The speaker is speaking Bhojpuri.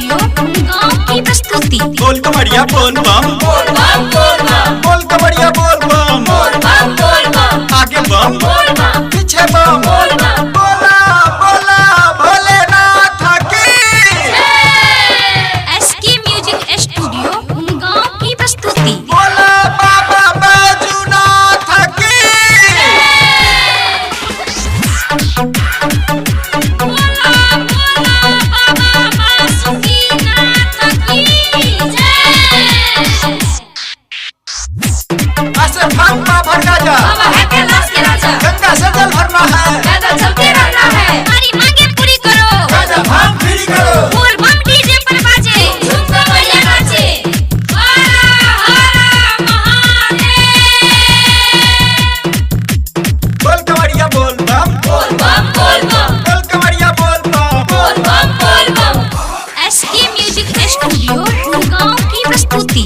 स्टूडियो गाँव की प्रस्तुति। बोल कमरिया बोल बम, बोल बम बोल बम, बोल कमरिया बोल बम, बोल बम बोल बम, आगे बम, बोल बम, पीछे बम, बोल बम। बोला बोला भोलेनाथ की। एसके म्यूजिक स्टूडियो गाँव की प्रस्तुति। बोला बाबा बैजूनाथ की। ऐसे भांग भर गाजा, बाबा है कैलाश के राजा, गंगा से जल भरना है, पैदल चलते रहना है, हमारी मांगे पूरी करो, गाजा भांग फ्री करो। बोल बम डीजे पर बाजे, झूम कर मैया नाचे। हर हर महादेव। बोल कमरिया बोल बम, बोल बम बोल बम, बोल कमरिया बोल बम, बोल बम बोल बम। एसके म्यूजिक स्टूडियो गाँव की प्रस्तुति।